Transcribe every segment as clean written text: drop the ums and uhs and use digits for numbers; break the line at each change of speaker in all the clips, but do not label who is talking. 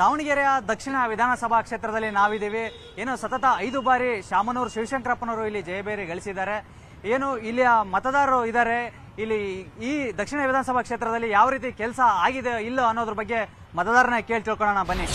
ದಾವಣಗೆರೆಯ ದಕ್ಷಿಣ ವಿಧಾನಸಭಾ ಕ್ಷೇತ್ರದಲ್ಲಿ ನಾವಿದ್ದೀವಿ. ಏನು ಸತತ 5 ಬಾರಿ ಶಾಮನೂರು ಶಿವಶಂಕರಪ್ಪನವರು ಇಲ್ಲಿ ಜಯಬೇರಿ ಗಳಿಸಿದ್ದಾರೆ. ಏನು ಇಲ್ಲಿಯ ಮತದಾರರು ಇದ್ದಾರೆ, ಇಲ್ಲಿ ಈ ದಕ್ಷಿಣ ವಿಧಾನಸಭಾ ಕ್ಷೇತ್ರದಲ್ಲಿ ಯಾವ ರೀತಿ ಕೆಲಸ ಆಗಿದೆ ಇಲ್ಲೋ ಅನ್ನೋದ್ರ ಬಗ್ಗೆ ಮತದಾರನ ಕೇಳಿ ತಿಳ್ಕೊಳ್ಳೋಣ ಬನ್ನಿ.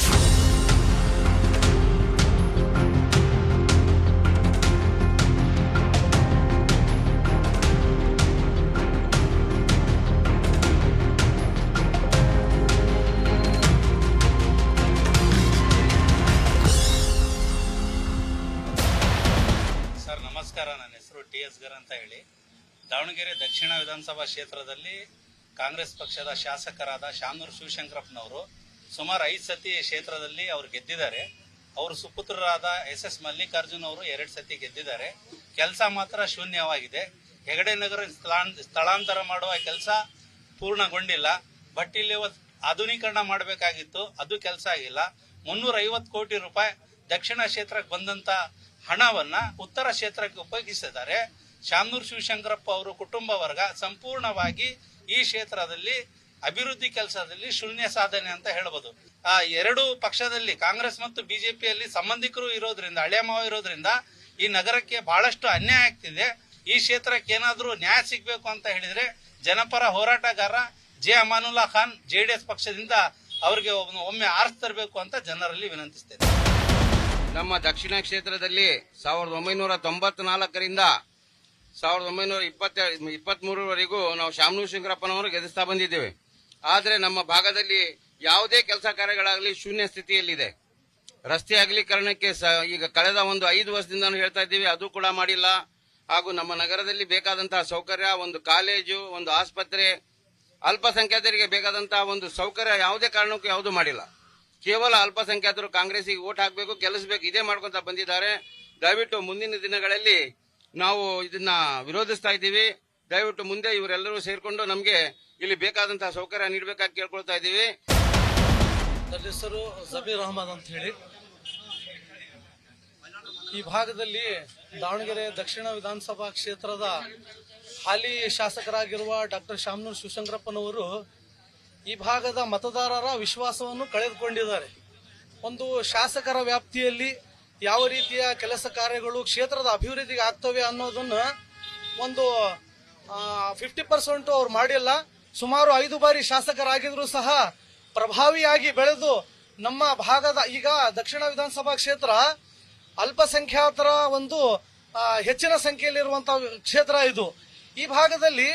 ನಮಸ್ಕಾರ, ನನ್ನ ಹೆಸರು TS ಗರ್ ಅಂತ ಹೇಳಿ. ದಾವಣಗೆರೆ ದಕ್ಷಿಣ ವಿಧಾನಸಭಾ ಕ್ಷೇತ್ರದಲ್ಲಿ ಕಾಂಗ್ರೆಸ್ ಪಕ್ಷದ ಶಾಸಕರಾದ ಶಾಮನೂರು ಶಿವಶಂಕರಪ್ಪನವರು ಸುಮಾರು 5 ಸತಿ ಕ್ಷೇತ್ರದಲ್ಲಿ ಅವರು ಗೆದ್ದಿದ್ದಾರೆ. ಅವರು ಸುಪುತ್ರರಾದ SS ಮಲ್ಲಿಕಾರ್ಜುನ್ ಅವರು 2 ಸತಿ ಗೆದ್ದಿದ್ದಾರೆ. ಕೆಲಸ ಮಾತ್ರ ಶೂನ್ಯವಾಗಿದೆ. ಹೆಗಡೆ ನಗರ ಸ್ಥಳಾಂತರ ಮಾಡುವ ಕೆಲಸ ಪೂರ್ಣಗೊಂಡಿಲ್ಲ. ಬಟ್ ಇಲ್ಲಿ ಆಧುನೀಕರಣ ಮಾಡಬೇಕಾಗಿತ್ತು, ಅದು ಕೆಲಸ ಆಗಿಲ್ಲ. 350 ಕೋಟಿ ರೂಪಾಯಿ ದಕ್ಷಿಣ ಕ್ಷೇತ್ರಕ್ಕೆ ಬಂದಂತ ಹಣವನ್ನ ಉತ್ತರ ಕ್ಷೇತ್ರಕ್ಕೆ ಉಪಯೋಗಿಸಿದ್ದಾರೆ. ಶಾಮನೂರು ಶಿವಶಂಕರಪ್ಪ ಅವರು ಕುಟುಂಬ ವರ್ಗ ಸಂಪೂರ್ಣವಾಗಿ ಈ ಕ್ಷೇತ್ರದಲ್ಲಿ ಅಭಿವೃದ್ಧಿ ಕೆಲಸದಲ್ಲಿ ಶೂನ್ಯ ಸಾಧನೆ ಅಂತ ಹೇಳ್ಬೋದು. ಎರಡು ಪಕ್ಷದಲ್ಲಿ ಕಾಂಗ್ರೆಸ್ ಮತ್ತು ಬಿಜೆಪಿಯಲ್ಲಿ ಸಂಬಂಧಿಕರು ಇರೋದ್ರಿಂದ, ಹಳೆ ಮಾವ ಇರೋದ್ರಿಂದ ಈ ನಗರಕ್ಕೆ ಬಹಳಷ್ಟು ಅನ್ಯಾಯ ಆಗ್ತಿದೆ. ಈ ಕ್ಷೇತ್ರಕ್ಕೆ ಏನಾದ್ರೂ ನ್ಯಾಯ ಸಿಗ್ಬೇಕು ಅಂತ ಹೇಳಿದ್ರೆ ಜನಪರ ಹೋರಾಟಗಾರ ಜೆ ಅಮಾನುಲ್ಲಾ ಖಾನ್ JDS ಪಕ್ಷದಿಂದ ಅವರಿಗೆ ಒಮ್ಮೆ ಆರಿಸಿ ತರಬೇಕು ಅಂತ ಜನರಲ್ಲಿ ವಿನಂತಿಸ್ತೇನೆ.
ನಮ್ಮ ದಕ್ಷಿಣ ಕ್ಷೇತ್ರದಲ್ಲಿ 1994ರಿಂದ 1923ವರೆಗೂ ನಾವು ಶಾಮನೂರು ಶಿವಶಂಕರಪ್ಪನವರು ಗೆಲ್ಲಿಸ್ತಾ ಬಂದಿದ್ದೇವೆ. ಆದರೆ ನಮ್ಮ ಭಾಗದಲ್ಲಿ ಯಾವುದೇ ಕೆಲಸ ಕಾರ್ಯಗಳಾಗಲಿ ಶೂನ್ಯ ಸ್ಥಿತಿಯಲ್ಲಿದೆ. ರಸ್ತೆ ಅಗಲೀಕರಣಕ್ಕೆ ಈಗ ಕಳೆದ 5 ವರ್ಷದಿಂದ ಹೇಳ್ತಾ ಇದ್ದೀವಿ, ಅದು ಕೂಡ ಮಾಡಿಲ್ಲ. ಹಾಗೂ ನಮ್ಮ ನಗರದಲ್ಲಿ ಬೇಕಾದಂತಹ ಸೌಕರ್ಯ, ಒಂದು ಕಾಲೇಜು, ಒಂದು ಆಸ್ಪತ್ರೆ, ಅಲ್ಪಸಂಖ್ಯಾತರಿಗೆ ಬೇಕಾದಂತಹ ಒಂದು ಸೌಕರ್ಯ ಯಾವುದೇ ಕಾರಣಕ್ಕೂ ಯಾವುದು ಮಾಡಿಲ್ಲ. ಕೇವಲ ಅಲ್ಪಸಂಖ್ಯಾತರು ಕಾಂಗ್ರೆಸ್ಸಿಗೆ ವೋಟ್ ಹಾಕಬೇಕು, ಗೆಲ್ಲಿಸಬೇಕು, ಇದೇ ಮಾಡ್ಕೊಂತ ಬಂದಿದ್ದಾರೆ. ದಯವಿಟ್ಟು ಮುಂದಿನ ದಿನಗಳಲ್ಲಿ ನಾವು ಇದನ್ನ ವಿರೋಧಿಸ್ತಾ ಇದ್ದೀವಿ. ದಯವಿಟ್ಟು ಮುಂದೆ ಇವರೆಲ್ಲರೂ ಸೇರ್ಕೊಂಡು ನಮಗೆ ಇಲ್ಲಿ ಬೇಕಾದಂತಹ ಸೌಕರ್ಯ ನೀಡಬೇಕಾಗಿ ಕೇಳ್ಕೊಳ್ತಾ ಇದ್ದೀವಿ.
ನನ್ನ ಹೆಸರು ಜಬೀರ್ ಅಹಮದ್ ಅಂತ ಹೇಳಿ. ಈ ಭಾಗದಲ್ಲಿ ದಾವಣಗೆರೆ ದಕ್ಷಿಣ ವಿಧಾನಸಭಾ ಕ್ಷೇತ್ರದ ಹಾಲಿ ಶಾಸಕರಾಗಿರುವ ಡಾಕ್ಟರ್ ಶಾಮನೂರು ಶಿವಶಂಕರಪ್ಪನವರು ಈ ಭಾಗದ ಮತದಾರರ ವಿಶ್ವಾಸವನ್ನು ಕಳೆದುಕೊಂಡಿದ್ದಾರೆ. ಒಂದು ಶಾಸಕರ ವ್ಯಾಪ್ತಿಯಲ್ಲಿ ಯಾವ ರೀತಿಯ ಕೆಲಸ ಕಾರ್ಯಗಳು ಕ್ಷೇತ್ರದ ಅಭಿವೃದ್ಧಿಗೆ ಆಗ್ತವೆ ಅನ್ನೋದನ್ನ ಒಂದು 50% ಅವ್ರು ಮಾಡಿಲ್ಲ. ಸುಮಾರು 5 ಬಾರಿ ಶಾಸಕರಾಗಿದ್ರು ಸಹ ಪ್ರಭಾವಿಯಾಗಿ ಬೆಳೆದು ನಮ್ಮ ಭಾಗದ, ಈಗ ದಕ್ಷಿಣ ವಿಧಾನಸಭಾ ಕ್ಷೇತ್ರ ಅಲ್ಪಸಂಖ್ಯಾತರ ಒಂದು ಹೆಚ್ಚಿನ ಸಂಖ್ಯೆಯಲ್ಲಿರುವಂತಹ ಕ್ಷೇತ್ರ ಇದು. ಈ ಭಾಗದಲ್ಲಿ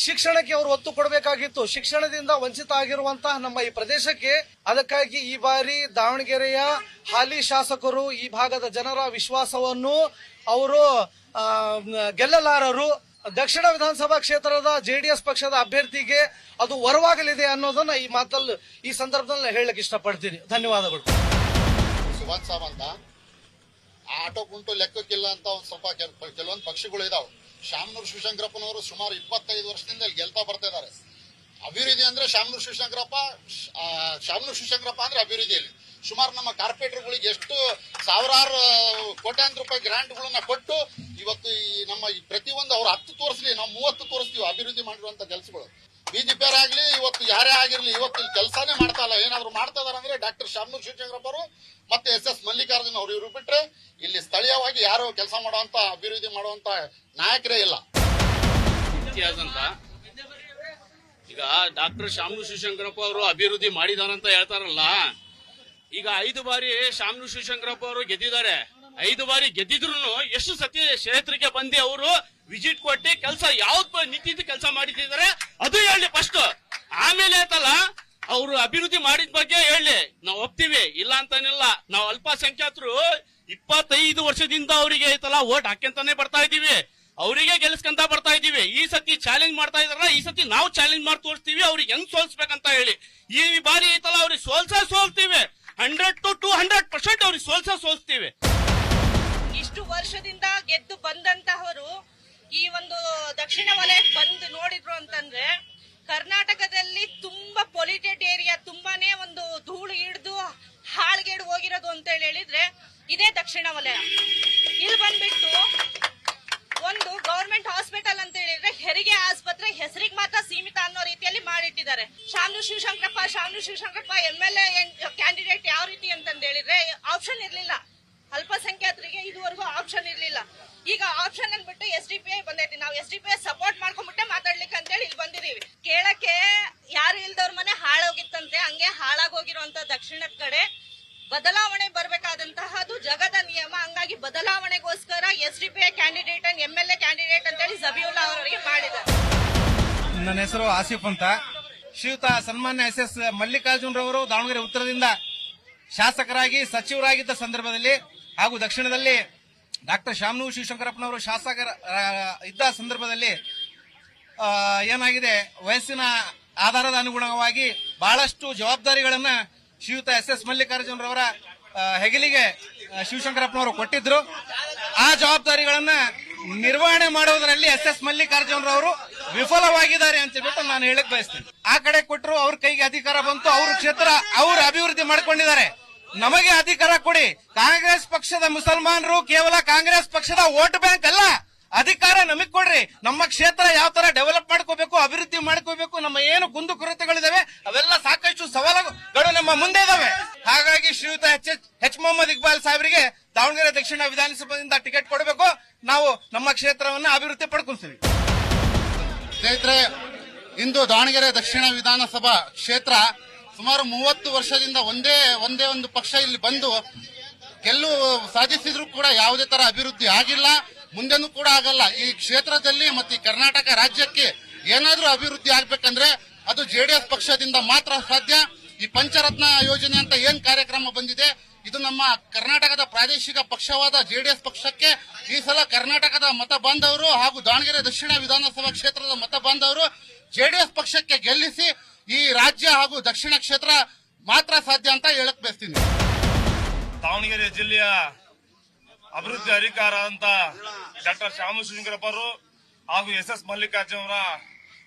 ಶಿಕ್ಷಣಕ್ಕೆ ಅವರು ಒತ್ತು ಕೊಡಬೇಕಾಗಿತ್ತು. ಶಿಕ್ಷಣದಿಂದ ವಂಚಿತ ಆಗಿರುವಂತಹ ನಮ್ಮ ಈ ಪ್ರದೇಶಕ್ಕೆ, ಅದಕ್ಕಾಗಿ ಈ ಬಾರಿ ದಾವಣಗೆರೆಯ ಹಾಲಿ ಶಾಸಕರು ಈ ಭಾಗದ ಜನರ ವಿಶ್ವಾಸವನ್ನು ಅವರು ಗೆಲ್ಲಲಾರರು. ದಕ್ಷಿಣ ವಿಧಾನಸಭಾ ಕ್ಷೇತ್ರದ JDS ಪಕ್ಷದ ಅಭ್ಯರ್ಥಿಗೆ ಅದು ವರವಾಗಲಿದೆ ಅನ್ನೋದನ್ನ ಈ ಸಂದರ್ಭದಲ್ಲಿ ಹೇಳಲಿಕ್ಕೆ ಇಷ್ಟಪಡ್ತೀನಿ. ಧನ್ಯವಾದಗಳು.
ಸುಭಾನ್ ಸಾಬ್ ಅಂತ ಆಟೋ ಗುಂಟು ಲೆಕ್ಕಕ್ಕಿಲ್ಲ ಅಂತ ಒಂದ್ ಸ್ವಲ್ಪ ಕೆಲವೊಂದು ಪಕ್ಷಗಳು ಇದಾವೆ. ಶಾಮನೂರು ಶಿವಶಂಕರಪ್ಪನವರು ಸುಮಾರು 25 ವರ್ಷದಿಂದ ಇಲ್ಲಿ ಗೆಲ್ತಾ ಬರ್ತಾ ಇದ್ದಾರೆ. ಅಭಿವೃದ್ಧಿ ಅಂದ್ರೆ ಶಾಮನೂರು ಶಿವಶಂಕರಪ್ಪ ಅಂದ್ರೆ ಅಭಿವೃದ್ಧಿಯಲ್ಲಿ ಸುಮಾರು ನಮ್ಮ ಕಾರ್ಪೊರೇಟರ್ಗಳಿಗೆ ಎಷ್ಟು ಸಾವಿರಾರು ಕೋಟ್ಯಾಂತರ ರೂಪಾಯಿ ಗ್ರಾಂಟ್ಗಳನ್ನ ಕೊಟ್ಟು ಇವತ್ತು ಈ ನಮ್ಮ ಪ್ರತಿಯೊಂದು ಅವ್ರು 10 ತೋರಿಸ್ಲಿ, ನಾವು 30 ತೋರಿಸ್ತೀವಿ ಅಭಿವೃದ್ಧಿ ಮಾಡಿರುವಂತ ಕೆಲಸಗಳು. BJP ಆಗ್ಲಿ ಇವತ್ತು ಯಾರೇ ಆಗಿರ್ಲಿ ಇವತ್ತು ಇಲ್ಲಿ ಕೆಲಸನೇ ಮಾಡ್ತಾ ಇಲ್ಲ. ಏನಾದ್ರು ಮಾಡ್ತಾ ಇದಾರೆ ಅಂದ್ರೆ ಡಾಕ್ಟರ್ ಶಾಮನೂರು ಶಿವಶಂಕರಪ್ಪ ಅವರು ಮತ್ತೆ SS ಮಲ್ಲಿಕಾರ್ಜುನ್ ಅವರು, ಇವರು ಬಿಟ್ರೆ ಇಲ್ಲಿ ಸ್ಥಳೀಯವಾಗಿ ಯಾರು ಕೆಲಸ ಮಾಡುವಂತ ಅಭಿವೃದ್ಧಿ ಮಾಡುವಂತ ನಾಯಕರೇ ಇಲ್ಲ.
ಇತಿಹಾಸ ಅಂತ ಈಗ ಡಾಕ್ಟರ್ ಶಾಮನೂರು ಶಿವಶಂಕರಪ್ಪ ಅವರು ಅಭಿವೃದ್ಧಿ ಮಾಡಿದಾರಂತ ಹೇಳ್ತಾರಲ್ಲ. ಈಗ 5 ಬಾರಿ ಶಾಮನೂರು ಶಿವಶಂಕರಪ್ಪ ಅವರು ಗೆದ್ದಿದ್ದಾರೆ. 5 ಬಾರಿ ಗೆದ್ದಿದ್ರು ಎಷ್ಟು ಸತಿ ಕ್ಷೇತ್ರಕ್ಕೆ ಬಂದು ಅವರು ವಿಸಿಟ್ ಕೊಟ್ಟು ಕೆಲಸ ಯಾವ್ದು ನಿಂತಿದ್ದು ಕೆಲಸ ಮಾಡಿದ್ದಾರೆ ಅದು ಹೇಳಿ ಫಸ್ಟ್. ಆಮೇಲೆ ಆಯ್ತಲ್ಲ ಅವರು ಅಭಿವೃದ್ಧಿ ಮಾಡಿದ ಬಗ್ಗೆ ಹೇಳಿ, ನಾವು ಒಪ್ತೀವಿ, ಇಲ್ಲ ಅಂತಾನಿಲ್ಲ. ನಾವು ಅಲ್ಪಸಂಖ್ಯಾತರು 25 ವರ್ಷದಿಂದ ಅವರಿಗೆ ಐತಲ್ಲ ವೋಟ್ ಹಾಕ್ಯಂತಾನೆ ಬರ್ತಾ ಇದೀವಿ, ಅವರಿಗೆ ಗೆಲ್ಸ್ಕೊಂತ ಬರ್ತಾ ಇದೀವಿ. ಈ ಸತಿ ಚಾಲೆಂಜ್ ಮಾಡ್ತಾ ಇದಾರ, ಈ ಸತಿ ನಾವು ಚಾಲೆಂಜ್ ಮಾಡಿ ತೋರಿಸ್ತೀವಿ ಅವ್ರಿಗೆ ಹೆಂಗ್ ಸೋಲ್ಸ್ಬೇಕಂತ ಹೇಳಿ. ಈ ಬಾರಿ ಐತಲ್ಲ ಅವ್ರಿಗೆ ಸೋಲ್ತೀವಿ. 100 to 200% ಅವ್ರಿಗೆ ಸೋಲ್ಸ್ತೀವಿ.
ಇಷ್ಟು ವರ್ಷದಿಂದ ಗೆದ್ದು ಬಂದಂತಹವರು ಈ ಒಂದು ದಕ್ಷಿಣ ವಲಯಕ್ಕೆ ಬಂದು ನೋಡಿದ್ರು ಅಂತಂದ್ರೆ ಕರ್ನಾಟಕದಲ್ಲಿ ತುಂಬಾ ಪೊಲ್ಯೂಟೆಡ್ ಏರಿಯಾ, ತುಂಬಾನೇ ಒಂದು ಧೂಳು ಹಿಡಿದು ಹಾಳ್ಗೆಡು ಹೋಗಿರೋದು ಅಂತ ಹೇಳಿದ್ರೆ ಇದೇ ದಕ್ಷಿಣ ವಲಯ. ಇಲ್ಲಿ ಬಂದ್ಬಿಟ್ಟು ಒಂದು ಗವರ್ಮೆಂಟ್ ಹಾಸ್ಪಿಟಲ್ ಅಂತ ಹೇಳಿದ್ರೆ ಹೆರಿಗೆ ಆಸ್ಪತ್ರೆ ಹೆಸರಿಗೆ ಮಾತ್ರ ಸೀಮಿತ ಅನ್ನೋ ರೀತಿಯಲ್ಲಿ ಮಾಡಿಟ್ಟಿದ್ದಾರೆ. ಶಾಮನೂರು ಶಿವಶಂಕರಪ್ಪ MLA ಕ್ಯಾಂಡಿಡೇಟ್ ಯಾವ ರೀತಿ ಅಂತಂದ ಹೇಳಿದ್ರೆ ಆಪ್ಷನ್ ಇರ್ಲಿಲ್ಲ. ಅಲ್ಪಸಂಖ್ಯಾತರಿಗೆ ಇದುವರೆಗೂ ಆಪ್ಷನ್ ಇರ್ಲಿಲ್ಲ. ಈಗ ಆಪ್ಷನ್ ಅಂದ್ಬಿಟ್ಟು SDPI ಬಂದೈತಿ. ನಾವು SDPI ಸಪೋರ್ಟ್ ಮಾಡ್ಕೊಂಡ್ಬಿಟ್ಟೆ ಮಾತಾಡ್ಲಿಕ್ಕೆ ಅಂತೇಳಿ ಇಲ್ಲಿ ಬಂದಿದೀವಿ. ಕೇಳಕ್ಕೆ ಯಾರು ಇಲ್ದವ್ರ ಮನೆ ಹಾಳೋಗಿತ್ತಂತೆ, ಹಂಗೆ ಹಾಳಾಗೋಗಿರುವಂತ ದಕ್ಷಿಣದ ಕಡೆ ಬದಲಾವಣೆ ಬರ್ಬೇಕಾದಂತಹದ್ದು ಜಗದ ನಿಯಮ. ಹಂಗಾಗಿ ಬದಲಾವಣೆಗೋಸ್ಕರ SDPI ಕ್ಯಾಂಡಿಡೇಟ್ MLA ಕ್ಯಾಂಡಿಡೇಟ್ ಅಂತೇಳಿ ಜಬಿಯುಲ್ಲಾ ಅವರಿಗೆ ಮಾಡಿದ್ದಾರೆ.
ನನ್ನ ಹೆಸರು ಆಸಿಫ್ ಅಂತ. ಶ್ರೀಯುತ ಸನ್ಮಾನ್ಯ SS ಮಲ್ಲಿಕಾರ್ಜುನರವರು ದಾವಣಗೆರೆ ಉತ್ತರದಿಂದ ಶಾಸಕರಾಗಿ ಸಚಿವರಾಗಿದ್ದ ಸಂದರ್ಭದಲ್ಲಿ ಹಾಗೂ ದಕ್ಷಿಣದಲ್ಲಿ ಡಾಕ್ಟರ್ ಶಾಮನೂರು ಶಿವಶಂಕರಪ್ಪನವರು ಶಾಸಕರ ಇದ್ದ ಸಂದರ್ಭದಲ್ಲಿ ಏನಾಗಿದೆ, ವಯಸ್ಸಿನ ಆಧಾರದ ಅನುಗುಣವಾಗಿ ಬಹಳಷ್ಟು ಜವಾಬ್ದಾರಿಗಳನ್ನ ಶ್ರೀಯುತ SS ಮಲ್ಲಿಕಾರ್ಜುನರವರ ಹೆಗಲಿಗೆ ಶಿವಶಂಕರಪ್ಪನವರು ಕೊಟ್ಟಿದ್ರು. ಆ ಜವಾಬ್ದಾರಿಗಳನ್ನ ನಿರ್ವಹಣೆ ಮಾಡುವುದರಲ್ಲಿ SS ಮಲ್ಲಿಕಾರ್ಜುನರವರು ವಿಫಲವಾಗಿದ್ದಾರೆ ಅಂತ ಹೇಳ್ಬಿಟ್ಟು ನಾನು ಹೇಳಕ್ ಬಯಸ್ತೀನಿ. ಆ ಕಡೆ ಕೊಟ್ಟರು, ಅವ್ರ ಕೈಗೆ ಅಧಿಕಾರ ಬಂತು, ಅವ್ರ ಕ್ಷೇತ್ರ ಅವರು ಅಭಿವೃದ್ಧಿ ಮಾಡ್ಕೊಂಡಿದ್ದಾರೆ. ನಮಗೆ ಅಧಿಕಾರ ಕೊಡಿ. ಕಾಂಗ್ರೆಸ್ ಪಕ್ಷದ ಮುಸಲ್ಮಾನರು ಕೇವಲ ಕಾಂಗ್ರೆಸ್ ಪಕ್ಷದ ವೋಟ್ ಬ್ಯಾಂಕ್ ಅಲ್ಲ, ಅಧಿಕಾರ ನಮಗ್ ಕೊಡ್ರಿ. ನಮ್ಮ ಕ್ಷೇತ್ರ ಯಾವ ತರ ಡೆವಲಪ್ ಮಾಡ್ಕೋಬೇಕು, ಅಭಿವೃದ್ಧಿ ಮಾಡ್ಕೋಬೇಕು, ನಮ್ಮ ಏನು ಕುಂದುಕೊರತೆಗಳಿದಾವೆ ಅವೆಲ್ಲ ಸಾಕಷ್ಟು ಸವಾಲುಗಳು ನಮ್ಮ ಮುಂದೆ ಇದಾವೆ. ಹಾಗಾಗಿ ಶ್ರೀಯುತ ಎಚ್ ಮೊಹಮ್ಮದ್ ಇಕ್ಬಾಲ್ ಸಾಹೇಬರಿಗೆ ದಾವಣಗೆರೆ ದಕ್ಷಿಣ ವಿಧಾನಸಭೆಯಿಂದ ಟಿಕೆಟ್ ಕೊಡಬೇಕು. ನಾವು ನಮ್ಮ ಕ್ಷೇತ್ರವನ್ನ ಅಭಿವೃದ್ಧಿ ಪಡ್ಕೊಳ್ತೀವಿ.
ಸ್ನೇಹಿತರೆ, ಇಂದು ದಾವಣಗೆರೆ ದಕ್ಷಿಣ ವಿಧಾನಸಭಾ ಕ್ಷೇತ್ರ ಸುಮಾರು 30 ವರ್ಷದಿಂದ ಒಂದೇ ಒಂದು ಪಕ್ಷ ಇಲ್ಲಿ ಬಂದು ಗೆಲುವು ಸಾಧಿಸಿದ್ರು ಕೂಡ ಯಾವುದೇ ತರ ಅಭಿವೃದ್ಧಿ ಆಗಿಲ್ಲ, ಮುಂದೆನೂ ಕೂಡ ಆಗಲ್ಲ. ಈ ಕ್ಷೇತ್ರದಲ್ಲಿ ಮತ್ತು ಕರ್ನಾಟಕ ರಾಜ್ಯಕ್ಕೆ ಏನಾದ್ರೂ ಅಭಿವೃದ್ಧಿ ಆಗ್ಬೇಕಂದ್ರೆ ಅದು JDS ಪಕ್ಷದಿಂದ ಮಾತ್ರ ಸಾಧ್ಯ. ಈ ಪಂಚರತ್ನ ಯೋಜನೆ ಅಂತ ಏನ್ ಕಾರ್ಯಕ್ರಮ ಬಂದಿದೆ, ಇದು ನಮ್ಮ ಕರ್ನಾಟಕದ ಪ್ರಾದೇಶಿಕ ಪಕ್ಷವಾದ JDS ಪಕ್ಷಕ್ಕೆ ಈ ಸಲ ಕರ್ನಾಟಕದ ಮತ ಬಾಂಧವರು ಹಾಗೂ ದಾವಣಗೆರೆ ದಕ್ಷಿಣ ವಿಧಾನಸಭಾ ಕ್ಷೇತ್ರದ ಮತ ಬಾಂಧವರು JDS ಪಕ್ಷಕ್ಕೆ ಗೆಲ್ಲಿಸಿ ಈ ರಾಜ್ಯ ಹಾಗೂ ದಕ್ಷಿಣ ಕ್ಷೇತ್ರ ಮಾತ್ರ ಸಾಧ್ಯ ಅಂತ ಹೇಳಕ್ ಬಯಸ್ತೀನಿ.
ದಾವಣಗೆರೆ ಜಿಲ್ಲೆಯ ಅಭಿವೃದ್ಧಿ ಅಧಿಕಾರ ಅಂತ ಡಾಕ್ಟರ್ ಶಾಮನೂರು ಶಿವಶಂಕರಪ್ಪ ಅವರು ಹಾಗೂ SS ಮಲ್ಲಿಕಾರ್ಜುನ ಅವರ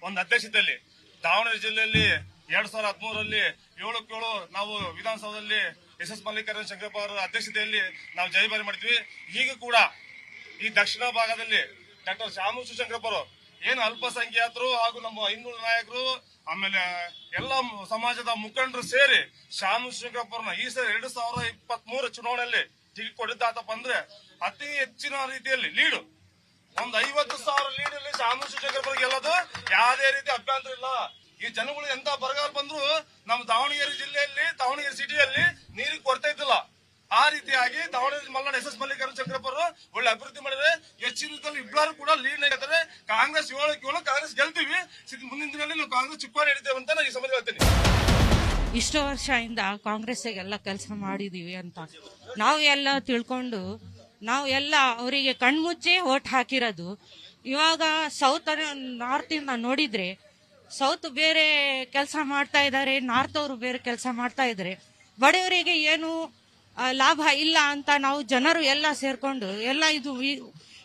ಒಂದು ಅಧ್ಯಕ್ಷತೆಯಲ್ಲಿ ದಾವಣಗೆರೆ ಜಿಲ್ಲೆಯಲ್ಲಿ 2013ರಲ್ಲಿ 7-7 ನಾವು ವಿಧಾನಸೌಧದಲ್ಲಿ SS ಮಲ್ಲಿಕಾರ್ಜುನ ಶಂಕರಪ್ಪ ಅವರ ಅಧ್ಯಕ್ಷತೆಯಲ್ಲಿ ನಾವು ಜಯಭಾರಿ ಮಾಡಿದ್ವಿ. ಈಗ ಕೂಡ ಈ ದಕ್ಷಿಣ ಭಾಗದಲ್ಲಿ ಡಾಕ್ಟರ್ ಶಾಮನೂರು ಶಿವಶಂಕರಪ್ಪ ಅವರು ಏನು ಅಲ್ಪಸಂಖ್ಯಾತರು ಹಾಗೂ ನಮ್ಮ ಹಿಂದುಳಿದ ನಾಯಕರು ಆಮೇಲೆ ಎಲ್ಲ ಸಮಾಜದ ಮುಖಂಡರು ಸೇರಿ ಶಾಮನೂರು ಶಿವಶಂಕರಪ್ಪ ಅವ್ರನ್ನ ಈ ಸರಿ 2023 ಚುನಾವಣೆಯಲ್ಲಿ ಟಿಕೆಟ್ ಕೊಟ್ಟಿದ್ದಾತಪ್ಪ ಅಂದ್ರೆ ಅತಿ ಹೆಚ್ಚಿನ ರೀತಿಯಲ್ಲಿ ಲೀಡು, ಒಂದು 50,000 ಲೀಡಲ್ಲಿ ಶಾಮನೂರು ಶಿವಶಂಕರಪ್ಪ ಗೆಲ್ಲೋದು ಯಾವುದೇ ರೀತಿ ಅಭ್ಯಂತರ ಇಲ್ಲ. ಈ ಜನಗಳು ಎಂತ ಬರಗಾಲ ಬಂದ್ರು ನಮ್ಮ ದಾವಣಗೆರೆ ಜಿಲ್ಲೆಯಲ್ಲಿ ದಾವಣಗೆರೆ ಸಿಟಿಯಲ್ಲಿ ನೀರಿಗೆ ಕೊರತೆ ಇದ್ದಿಲ್ಲ. ಆ ರೀತಿಯಾಗಿ ದಾವಣಗೆರೆ ಮಲ್ನಾಡು SS ಮಲ್ಲಿಕಾರ್ಜುನ ಶಂಕರಪ್ಪ ಅವರು ಒಳ್ಳೆ ಅಭಿವೃದ್ಧಿ ಮಾಡಿದ್ರೆ ಹೆಚ್ಚಿನ ಇಬ್ಬರು ಕೂಡ ಲೀಡ್ ನೀಡಿದ್ದಾರೆ. ಕಾಂಗ್ರೆಸ್ 7-7 ಕಾಂಗ್ರೆಸ್ ಗೆಲ್ತೀವಿ. ಮುಂದಿನ ದಿನದಲ್ಲಿ ನಾವು ಕಾಂಗ್ರೆಸ್ ಚಿಕ್ಕೋಡಿ ಹಿಡಿತೇವೆ ಅಂತ ನಾನು ಈ ಸಮಯ ಹೇಳ್ತೀನಿ.
ಇಷ್ಟು ವರ್ಷದಿಂದ ಕಾಂಗ್ರೆಸ್ಗೆಲ್ಲ ಕೆಲಸ ಮಾಡಿದೀವಿ ಅಂತ ನಾವು ಎಲ್ಲ ತಿಳ್ಕೊಂಡು ನಾವು ಎಲ್ಲ ಅವರಿಗೆ ಕಣ್ಮುಚ್ಚಿ ಓಟ್ ಹಾಕಿರೋದು. ಇವಾಗ ಸೌತ್ ನಾರ್ತ್ ಇಂದ ನೋಡಿದ್ರೆ ಸೌತ್ ಬೇರೆ ಕೆಲಸ ಮಾಡ್ತಾ ಇದ್ದಾರೆ, ನಾರ್ತ್ ಅವರು ಬೇರೆ ಕೆಲಸ ಮಾಡ್ತಾ ಇದ್ದಾರೆ. ಬಡವರಿಗೆ ಏನು ಲಾಭ ಇಲ್ಲ ಅಂತ ನಾವು ಜನರು ಎಲ್ಲ ಸೇರ್ಕೊಂಡು ಎಲ್ಲ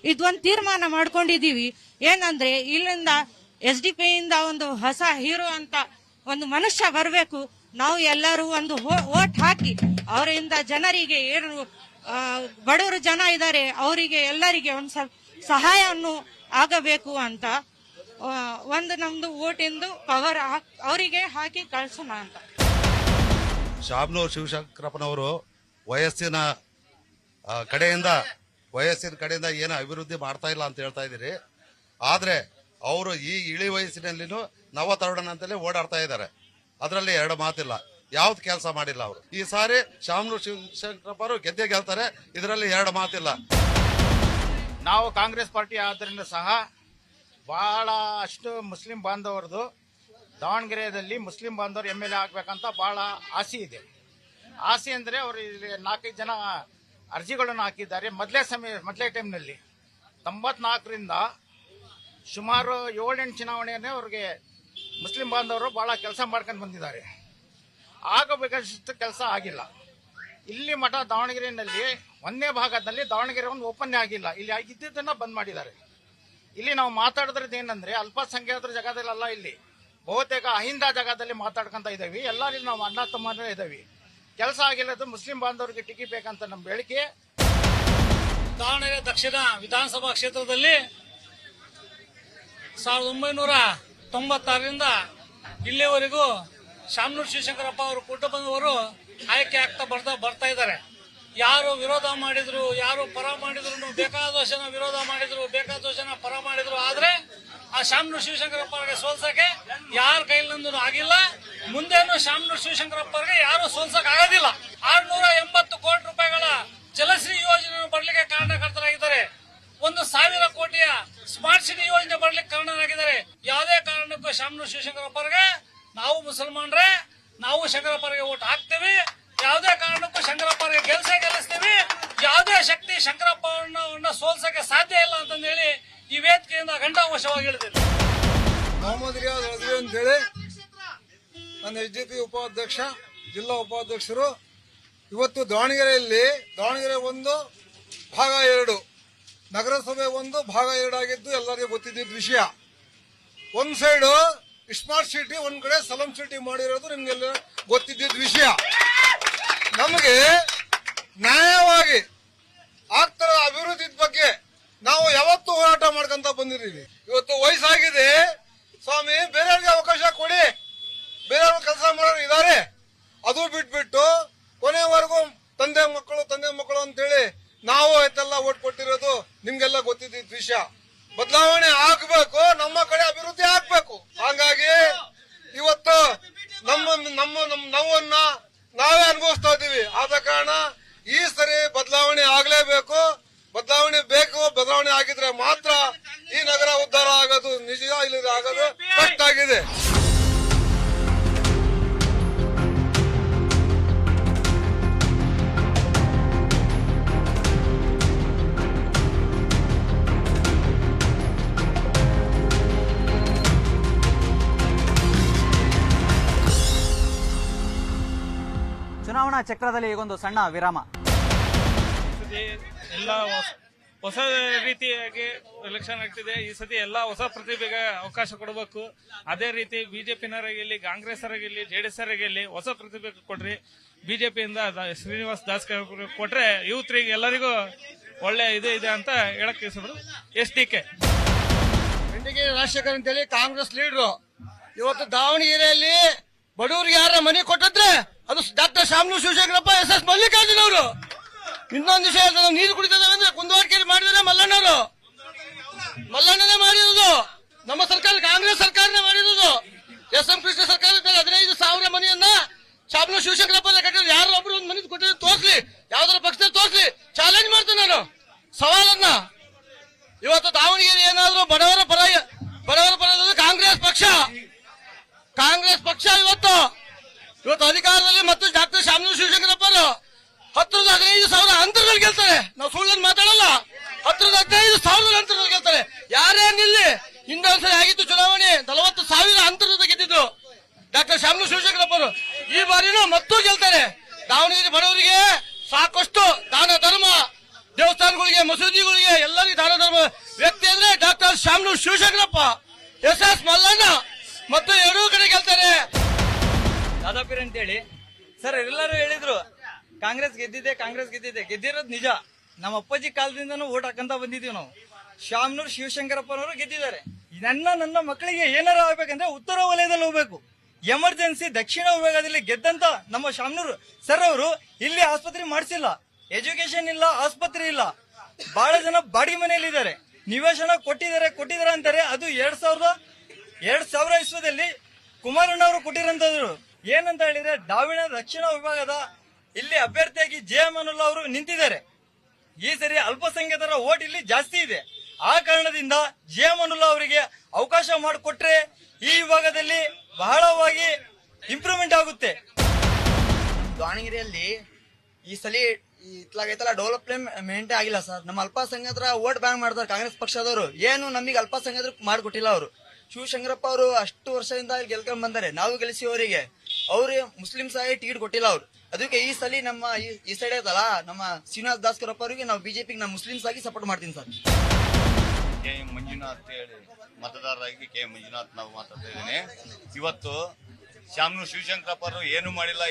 ಇದೊಂದು ತೀರ್ಮಾನ ಮಾಡ್ಕೊಂಡಿದೀವಿ. ಏನಂದ್ರೆ ಇಲ್ಲಿಂದ SDPI ಇಂದ ಒಂದು ಹೊಸ ಹೀರೋ ಅಂತ ಒಂದು ಮನುಷ್ಯ ಬರಬೇಕು. ನಾವು ಎಲ್ಲರೂ ಒಂದು ಓಟ್ ಹಾಕಿ ಅವರಿಂದ ಜನರಿಗೆ ಏನು ಬಡವರು ಜನ ಇದ್ದಾರೆ ಅವರಿಗೆ ಎಲ್ಲರಿಗೆ ಒಂದು ಸಹಾಯವನ್ನು ಆಗಬೇಕು ಅಂತ ಒಂದು ನಮ್ದು ಓಟಿಂದು ಪವರ್ ಅವರಿಗೆ ಹಾಕಿ ಕಳ್ಸೋಣ ಅಂತ.
ಶಾಮನೂರು ಶಿವಶಂಕರಪ್ಪನವರು ವಯಸ್ಸಿನ ಕಡೆಯಿಂದ ಏನು ಅಭಿವೃದ್ಧಿ ಮಾಡ್ತಾ ಇಲ್ಲ ಅಂತ ಹೇಳ್ತಾ ಇದ್ದೀರಿ. ಆದ್ರೆ ಅವರು ಈ ಇಳಿ ವಯಸ್ಸಿನಲ್ಲಿನೂ ನವ ತರುಣ ಅಂತಲೇ ಓಡಾಡ್ತಾ ಇದ್ದಾರೆ. ಅದರಲ್ಲಿ ಎರಡು ಮಾತಿಲ್ಲ, ಯಾವ್ದು ಕೆಲಸ ಮಾಡಿಲ್ಲ ಅವರು. ಈ ಸಾರಿ ಶಾಮನೂರು ಶಿವಶಂಕರಪ್ಪ ಅವರು ಗೆದ್ದೇ ಗೆಲ್ತಾರೆ, ಇದರಲ್ಲಿ ಎರಡು ಮಾತಿಲ್ಲ.
ನಾವು ಕಾಂಗ್ರೆಸ್ ಪಾರ್ಟಿ ಆದ್ದರಿಂದ ಸಹ ಬಹಳ ಅಷ್ಟು ಮುಸ್ಲಿಂ ಬಾಂಧವರದು ದಾವಣಗೆರೆಯಲ್ಲಿ ಮುಸ್ಲಿಂ ಬಾಂಧವರು MLA ಆಗ್ಬೇಕಂತ ಬಹಳ ಆಸೆ ಇದೆ. ಆಸೆ ಅಂದ್ರೆ ಅವರು ಇಲ್ಲಿ 4-5 ಜನ ಅರ್ಜಿಗಳನ್ನು ಹಾಕಿದ್ದಾರೆ. ಮೊದಲೇ ಟೈಮ್ನಲ್ಲಿ 94ರಿಂದ ಸುಮಾರು 7-8 ಚುನಾವಣೆಯನ್ನೇ ಅವ್ರಿಗೆ ಮುಸ್ಲಿಂ ಬಾಂಧವರು ಬಹಳ ಕೆಲಸ ಮಾಡ್ಕೊಂಡು ಬಂದಿದ್ದಾರೆ. ಆಗಬೇಕಷ್ಟು ಕೆಲಸ ಆಗಿಲ್ಲ. ಇಲ್ಲಿ ಮಠ ದಾವಣಗೆರೆಯಲ್ಲಿ ಒಂದೇ ಭಾಗದಲ್ಲಿ ದಾವಣಗೆರೆ ಒಂದು ಓಪನ್ ಆಗಿಲ್ಲ. ಇಲ್ಲಿ ಇದ್ದಿದ್ದನ್ನ ಬಂದ್ ಮಾಡಿದ್ದಾರೆ. ಇಲ್ಲಿ ನಾವು ಮಾತಾಡಿದ್ರದ್ದು ಏನಂದ್ರೆ ಅಲ್ಪಸಂಖ್ಯಾತರ ಜಾಗದಲ್ಲ, ಇಲ್ಲಿ ಬಹುತೇಕ ಅಹಿಂದ ಜಾಗದಲ್ಲಿ ಮಾತಾಡ್ಕೊಂತ ಇದ್ದೇವೆ. ಎಲ್ಲರಲ್ಲಿ ನಾವು ಅಣ್ಣ ತಮ್ಮನೇ ಇದ್ದೇವೆ. ಕೆಲಸ ಆಗಿಲ್ಲದು ಮುಸ್ಲಿಂ ಬಾಂಧವರಿಗೆ ಟಿಕೆಟ್ ಬೇಕಂತ ನಮ್ಮ ಬೇಡಿಕೆ.
ದಾವಣಗೆರೆ ದಕ್ಷಿಣ ವಿಧಾನಸಭಾ ಕ್ಷೇತ್ರದಲ್ಲಿ 1996ರಿಂದ ಇಲ್ಲಿವರೆಗೂ ಶಾಮನೂರು ಶಿವಶಂಕರಪ್ಪ ಅವರು ಕುಟುಂಬದವರು ಆಯ್ಕೆ ಆಗ್ತಾ ಬರ್ತಾ ಇದ್ದಾರೆ. ಯಾರು ವಿರೋಧ ಮಾಡಿದ್ರು, ಯಾರು ಪರ ಮಾಡಿದ್ರು, ಬೇಕಾದಷ್ಟು ಜನ ವಿರೋಧ ಮಾಡಿದ್ರು, ಬೇಕಾದಷ್ಟು ಜನ ಪರ ಮಾಡಿದ್ರು. ಆದ್ರೆ ಆ ಶಾಮನೂರು ಶಿವಶಂಕರಪ್ಪ ಅವರಿಗೆ ಸೋಲ್ಸಕ್ಕೆ ಯಾರ ಕೈಲಿಂದೂ ಆಗಿಲ್ಲ. ಮುಂದೇನು ಶಾಮನೂರು ಶಿವಶಂಕರಪ್ಪ ಅವರಿಗೆ ಯಾರು ಸೋಲ್ಸಕ್ ಆಗೋದಿಲ್ಲ. 680 ಕೋಟಿ ರೂಪಾಯಿಗಳ ಜಲಶ್ರೀ ಯೋಜನೆ ಬರ್ಲಿಕ್ಕೆ ಕಾರಣಕರ್ತರಾಗಿದ್ದಾರೆ. 1,000 ಕೋಟಿಯ ಸ್ಮಾರ್ಟ್ ಸಿಟಿ ಯೋಜನೆ ಬರ್ಲಿಕ್ಕೆ ಕಾರಣರಾಗಿದ್ದಾರೆ. ಯಾವುದೇ ಕಾರಣಕ್ಕೂ ಶಾಮನೂರು ಶಿವಶಂಕರಪ್ಪ ಅವರಿಗೆ ನಾವು ಮುಸಲ್ಮಾನರೇ, ನಾವು ಶಂಕರಪ್ಪರಿಗೆ ಓಟ್ ಹಾಕ್ತೇವೆ. ಯಾವುದೇ ಕಾರಣಕ್ಕೂ ಶಂಕರಪ್ಪ ಅವರಿಗೆ ಗೆಲ್ಲಿಸ್ತೀವಿ. ಯಾವುದೇ ಶಕ್ತಿ ಶಂಕರಪ್ಪ ಅವರನ್ನ ಸೋಲ್ಸಕ್ಕೆ ಸಾಧ್ಯ ಇಲ್ಲ ಅಂತಂದೇಳಿ ಈ ವೇದಿಕೆಯಿಂದ ಘಂಟಾಘೋಷವಾಗಿ ಹೇಳ್ತೇನೆ.
ಮೊಹಮ್ಮದ್ ರಿಯಾಜ್ ಅಜ್ರಿ ಅಂತೇಳಿ ನನ್ನ SDP ಉಪಾಧ್ಯಕ್ಷ, ಜಿಲ್ಲಾ ಉಪಾಧ್ಯಕ್ಷರು. ಇವತ್ತು ದಾವಣಗೆರೆ 1 ಭಾಗ 2, ನಗರಸಭೆ 1 ಭಾಗ 2 ಆಗಿದ್ದು ಎಲ್ಲರಿಗೂ ಗೊತ್ತಿದ್ದ ವಿಷಯ. ಒಂದ್ ಸೈಡು ಸ್ಮಾರ್ಟ್ ಸಿಟಿ, ಒಂದ್ ಕಡೆ ಸಲಂ ಸಿಟಿ ಮಾಡಿರೋದು ನಿಮ್ಗೆಲ್ಲ ಗೊತ್ತಿದ್ದ ವಿಷಯ. ನಮಗೆ ನ್ಯಾಯವಾಗಿ ಆಗ್ತಿರೋ ಅಭಿವೃದ್ಧಿ ಬಗ್ಗೆ ನಾವು ಯಾವತ್ತೂ ಹೋರಾಟ ಮಾಡ್ಕೊಂತ ಬಂದಿದ್ದೀವಿ. ಇವತ್ತು ವಯಸ್ಸಾಗಿದೆ ಸ್ವಾಮಿ, ಬೇರೆಯವ್ರಿಗೆ ಅವಕಾಶ ಕೊಡಿ, ಬೇರೆಯವ್ರ ಕೆಲಸ ಮಾಡೋರು ಇದ್ದಾರೆ. ಅದು ಬಿಟ್ಬಿಟ್ಟು ಕೊನೆವರೆಗೂ ತಂದೆ ಮಕ್ಕಳು ಅಂತೇಳಿ ನಾವು ಆಯ್ತೆಲ್ಲ ಓಟ್ ಕೊಟ್ಟಿರೋದು ನಿಮ್ಗೆಲ್ಲ ಗೊತ್ತಿದ್ದ ವಿಷಯ. ಬದಲಾವಣೆ ಆಗ್ಬೇಕು, ನಮ್ಮ ಕಡೆ ಅಭಿವೃದ್ಧಿ ಆಗ್ಬೇಕು. ಹಾಗಾಗಿ ಇವತ್ತು ನೋವನ್ನ ನಾವೇ ಅನುಭವಿಸ್ತಾ ಇದೀವಿ. ಆದ ಕಾರಣ ಈ ಸರಿ ಬದಲಾವಣೆ ಆಗ್ಲೇಬೇಕು. ಬದಲಾವಣೆ ಆಗಿದ್ರೆ ಮಾತ್ರ ಈ ನಗರ ಉದ್ಧಾರ ಆಗೋದು ನಿಜ, ಇಲ್ಲಿ ಆಗೋದು ಕಷ್ಟ ಆಗಿದೆ.
ಚುನಾವಣಾ ಚಕ್ರದಲ್ಲಿ ಈಗೊಂದು ಸಣ್ಣ ವಿರಾಮ.
ಎಲ್ಲ ಹೊಸ ರೀತಿಯಾಗಿ ಎಲೆಕ್ಷನ್ ಆಗ್ತಿದೆ. ಈ ಸತಿ ಎಲ್ಲ ಹೊಸ ಪ್ರತಿಭೆಗೆ ಅವಕಾಶ ಕೊಡಬೇಕು. ಅದೇ ರೀತಿ ಬಿಜೆಪಿನವರಾಗಿರ್ಲಿ, ಕಾಂಗ್ರೆಸ್ ಅವರಾಗಿರ್ಲಿ, JDS ಅವರಾಗಿರ್ಲಿ ಹೊಸ ಪ್ರತಿಭೆ ಕೊಡ್ರಿ. ಬಿಜೆಪಿಯಿಂದ ಶ್ರೀನಿವಾಸ್ ದಾಸ್ ಕೊಟ್ರೆ ಯೂತ್ರಿಗೆ ಎಲ್ಲರಿಗೂ ಒಳ್ಳೆ ಇದೆ ಅಂತ ಹೇಳಕ್ ಇಷ್ಟಪಡು. SDK
ರಾಜಶೇಖರ್ ಅಂತೇಳಿ ಕಾಂಗ್ರೆಸ್ ಲೀಡರು. ಇವತ್ತು ದಾವಣಗೆರೆಯಲ್ಲಿ ಬಡವರಿಗೆ ಯಾರ ಮನೆ ಕೊಟ್ಟಿದ್ರೆ ಅದು ಡಾಕ್ಟರ್ ಶಾಮನೂರು ಶಿವಶಂಕರಪ್ಪ, SS ಮಲ್ಲಿಕಾರ್ಜುನ್ ಅವರು. ಇನ್ನೊಂದು ವಿಷಯ, ನೀರು ಕುಡಿತೇವೆ ಅಂದ್ರೆ ಕುಂದುವಾರಿಕೆ ಮಾಡಿದ್ರೆ ಮಲ್ಲಣ್ಣನೇ ಮಾಡಿರೋದು. ನಮ್ಮ ಸರ್ಕಾರ ಕಾಂಗ್ರೆಸ್ ಸರ್ಕಾರನೇ ಮಾಡಿರೋದು. SM ಕೃಷ್ಣ ಸರ್ಕಾರ 15,000 ಮನೆಯನ್ನ ಶಾಮನೂರು ಶಿವಶಂಕರಪ್ಪ ಕಟ್ಟಿದ್ರು. ಯಾರು ಒಬ್ರು ಒಂದು ಮನೆ ಕೊಟ್ಟಿದ್ರೆ ತೋರ್ಸ್ಲಿ, ಯಾವ್ದಾರ ಪಕ್ಷದಲ್ಲಿ ತೋರ್ಸ್ಲಿ, ಚಾಲೆಂಜ್ ಮಾಡ್ತೇನೆ ನಾನು ಸವಾಲನ್ನ. ಇವತ್ತು ದಾವಣಗೆರೆ ಏನಾದ್ರು ಬಡವರ ಪರ ಕಾಂಗ್ರೆಸ್ ಪಕ್ಷ ಇವತ್ತು ಅಧಿಕಾರದಲ್ಲಿ ಮತ್ತು ಡಾಕ್ಟರ್ ಶಾಮನೂರು ಶಿವಶಂಕರಪ್ಪ 10,000-15,000 ಅಂತರದಲ್ಲಿ ಗೆಲ್ತಾರೆ. ನಾವು ಸುಳ್ಳನ್ನು ಮಾತಾಡಲ್ಲ. 10,000-15,000 ಅಂತರದಲ್ಲಿ ಗೆಲ್ತಾರೆ. ಯಾರೇ ನಿಲ್ಲಿ. ಹಿಂದೊಂದ್ಸರಿ ಆಗಿತ್ತು ಚುನಾವಣೆ, 40,000 ಅಂತರದ ಗೆದ್ದಿದ್ದು ಡಾಕ್ಟರ್ ಶಾಮನೂರು ಶಿವಶಂಕರಪ್ಪ. ಈ ಬಾರಿನೂ ಮತ್ತೂ ಗೆಲ್ತಾರೆ. ದಾವಣಗೆರೆ ಬಡವರಿಗೆ ಸಾಕಷ್ಟು ದಾನ ಧರ್ಮ, ದೇವಸ್ಥಾನಗಳಿಗೆ, ಮಸೂದಿಗಳಿಗೆ ಎಲ್ಲರಿಗೂ ದಾನ ಧರ್ಮ ವ್ಯಕ್ತಿ ಅಂದ್ರೆ ಡಾಕ್ಟರ್ ಶಾಮನೂರು ಶಿವಶಂಕರಪ್ಪ. SS ಮಲ್ಲಣ್ಣ ಮತ್ತು ಎರಡೂ ಕಡೆ ಗೆಲ್ತಾರೆ.
ದಾದಾಪೀರ್ ಅಂತೇಳಿ ಸರ್ ಎಲ್ಲರೂ ಹೇಳಿದ್ರು ಕಾಂಗ್ರೆಸ್ ಗೆದ್ದಿರೋದು ನಿಜ. ನಮ್ಮ ಅಪ್ಪಾಜಿ ಕಾಲದಿಂದನೂ ಓಟ್ ಹಾಕಂತ ಬಂದಿದೀವಿ ನಾವು. ಶಾಮನೂರು ಶಿವಶಂಕರಪ್ಪನವರು ಗೆದ್ದಿದ್ದಾರೆ. ನನ್ನ ಮಕ್ಕಳಿಗೆ ಏನಾರ ಆಗ್ಬೇಕಂದ್ರೆ ಉತ್ತರ ವಲಯದಲ್ಲಿ ಹೋಗ್ಬೇಕು. ಎಮರ್ಜೆನ್ಸಿ ದಕ್ಷಿಣ ವಿಭಾಗದಲ್ಲಿ ಗೆದ್ದಂತ ನಮ್ಮ ಶಾಮನೂರು ಸರ್ ಅವರು ಇಲ್ಲಿ ಆಸ್ಪತ್ರೆ ಮಾಡಿಸಿಲ್ಲ, ಎಜುಕೇಶನ್ ಇಲ್ಲ, ಆಸ್ಪತ್ರೆ ಇಲ್ಲ. ಬಹಳ ಜನ ಬಾಡಿಗೆ ಮನೆಯಲ್ಲಿ ಇದ್ದಾರೆ. ನಿವೇಶನ ಕೊಟ್ಟಿದ್ದಾರೆ ಅಂತಾರೆ. ಅದು 2000 ಇಸ್ವದಲ್ಲಿ ಕುಮಾರಣ್ಣವರು ಕೊಟ್ಟಿರಂತದ್ರು. ಏನಂತ ಹೇಳಿದ್ರೆ ದಕ್ಷಿಣ ವಿಭಾಗದ ಇಲ್ಲಿ ಅಭ್ಯರ್ಥಿಯಾಗಿ JM ಅನುಲ್ಲಾ ಅವರು ನಿಂತಿದ್ದಾರೆ. ಈ ಸರಿ ಅಲ್ಪಸಂಖ್ಯಾತರ ಓಟ್ ಇಲ್ಲಿ ಜಾಸ್ತಿ ಇದೆ. ಆ ಕಾರಣದಿಂದ JM ಅನುಲ್ಲಾ ಅವರಿಗೆ ಅವಕಾಶ ಮಾಡಿಕೊಟ್ರೆ ಈ ವಿಭಾಗದಲ್ಲಿ ಬಹಳವಾಗಿ ಇಂಪ್ರೂವ್ಮೆಂಟ್ ಆಗುತ್ತೆ.
ದಾವಣಗೆರೆಯಲ್ಲಿ ಈ ಸಲ ಇತ್ಲಾಗೈತಲ್ಲ ಡೆವಲಪ್ಮೆಂಟ್ ಆಗಿಲ್ಲ ಸರ್. ನಮ್ಮ ಅಲ್ಪಸಂಖ್ಯಾತರ ಓಟ್ ಬ್ಯಾಂಕ್ ಮಾಡ್ತಾರೆ ಕಾಂಗ್ರೆಸ್ ಪಕ್ಷದವರು. ಏನು ನಮಗೆ ಅಲ್ಪಸಂಖ್ಯಾತರ ಮಾಡಿಕೊಟ್ಟಿಲ್ಲ ಅವರು. ಶಿವಶಂಕರಪ್ಪ ಅವರು ಅಷ್ಟು ವರ್ಷದಿಂದ ಗೆಲ್ಕೊಂಡ್ ಬಂದಾರೆ. ನಾವು ಗೆಲ್ಲಿಸಿ ಅವರಿಗೆ. ಅವ್ರಿಗೆ ಮುಸ್ಲಿಮ್ಸ್ ಆಗಿ ಟಿಕೆಟ್ ಕೊಟ್ಟಿಲ್ಲ ಅವರು. ಅದಕ್ಕೆ ಈ ಸಲ ನಮ್ಮ ಈ ಸೈಡ್ ಐತಲ್ಲ ನಮ್ಮ ಶ್ರೀನಿವಾಸ್ ದಾಸ್ಕರಪ್ಪ ಅವರಿಗೆ ನಾವು ಬಿಜೆಪಿಗೆ ನಾವು ಮುಸ್ಲಿಮ್ಸ್ ಆಗಿ ಸಪೋರ್ಟ್ ಮಾಡ್ತೀನಿ ಸರ್.
ಕೆ ಮಂಜುನಾಥ್ ಹೇಳಿ ಮತದಾರರಾಗಿ ಕೆ ಮಂಜುನಾಥ್ ನಾವು ಮಾತಾಡ್ತಾ ಇದ್ದೀನಿ. ಇವತ್ತು ಶಾಮನೂರು ಶಿವಶಂಕರಪ್ಪರು ಏನು ಮಾಡಿಲ್ಲ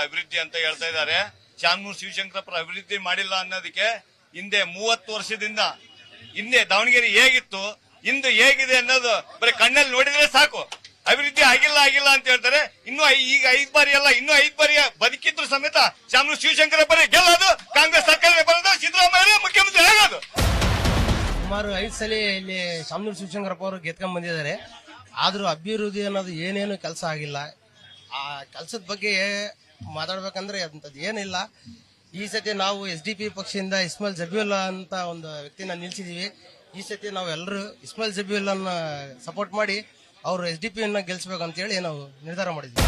ಅಭಿವೃದ್ಧಿ ಅಂತ ಹೇಳ್ತಾ ಇದ್ದಾರೆ. ಶಾಮನೂರು ಶಿವಶಂಕರಪ್ಪರು ಅಭಿವೃದ್ಧಿ ಮಾಡಿಲ್ಲ ಅನ್ನೋದಕ್ಕೆ ಹಿಂದೆ 30 ವರ್ಷದಿಂದ ಹಿಂದೆ ದಾವಣಗೆರೆ ಹೇಗಿತ್ತು ಇಂದು ಹೇಗಿದೆ ಅನ್ನೋದು ಬರೀ ಕಣ್ಣಲ್ಲಿ ನೋಡಿದ್ರೆ ಸಾಕು. ಅಭಿವೃದ್ಧಿ ಆಗಿಲ್ಲ ಅಂತ ಹೇಳ್ತಾರೆ. ಇನ್ನು ಈಗ 5 ಬಾರಿ ಅಲ್ಲ, ಇನ್ನೂ 5 ಬಾರಿ ಬದುಕಿದ್ರು ಸಮೇತ ಶಾಮನೂರು ಶಿವಶಂಕರ ಬರೀ ಗೆಲ್ಲೋದು, ಕಾಂಗ್ರೆಸ್ ಸರ್ಕಾರ ಬರೋದು, ಸಿದ್ದರಾಮಯ್ಯ ಮುಖ್ಯಮಂತ್ರಿ ಆಗೋದು.
ಸುಮಾರು 5 ಸಲ ಇಲ್ಲಿ ಶಾಮನೂರು ಶಿವಶಂಕರಪ್ಪ ಅವರು ಗೆದ್ಕೊಂಡ್ ಬಂದಿದ್ದಾರೆ. ಆದ್ರೂ ಅಭಿವೃದ್ಧಿ ಅನ್ನೋದು ಏನೇನು ಕೆಲಸ ಆಗಿಲ್ಲ. ಆ ಕೆಲಸದ ಬಗ್ಗೆ ಮಾತಾಡ್ಬೇಕಂದ್ರೆ ಅಂತದ್ದು ಏನಿಲ್ಲ. ಈ ಸತಿ ನಾವು SDP ಪಕ್ಷದಿಂದ ಇಸ್ಮಾಯಿಲ್ ಜಬೀವುಲ್ಲಾ ಅಂತ ಒಂದು ವ್ಯಕ್ತಿನ ನಿಲ್ಸಿದೀವಿ. ಈ ಸತಿ ನಾವು ಎಲ್ಲರೂ ಇಸ್ಮಾಯಿಲ್ ಜಬೀವುಲ್ಲಾನ ಸಪೋರ್ಟ್ ಮಾಡಿ ಅವರು SDP ಗೆಲ್ಸ್ಬೇಕಂತ ಹೇಳಿ ನಾವು ನಿರ್ಧಾರ ಮಾಡಿದ್ವಿ.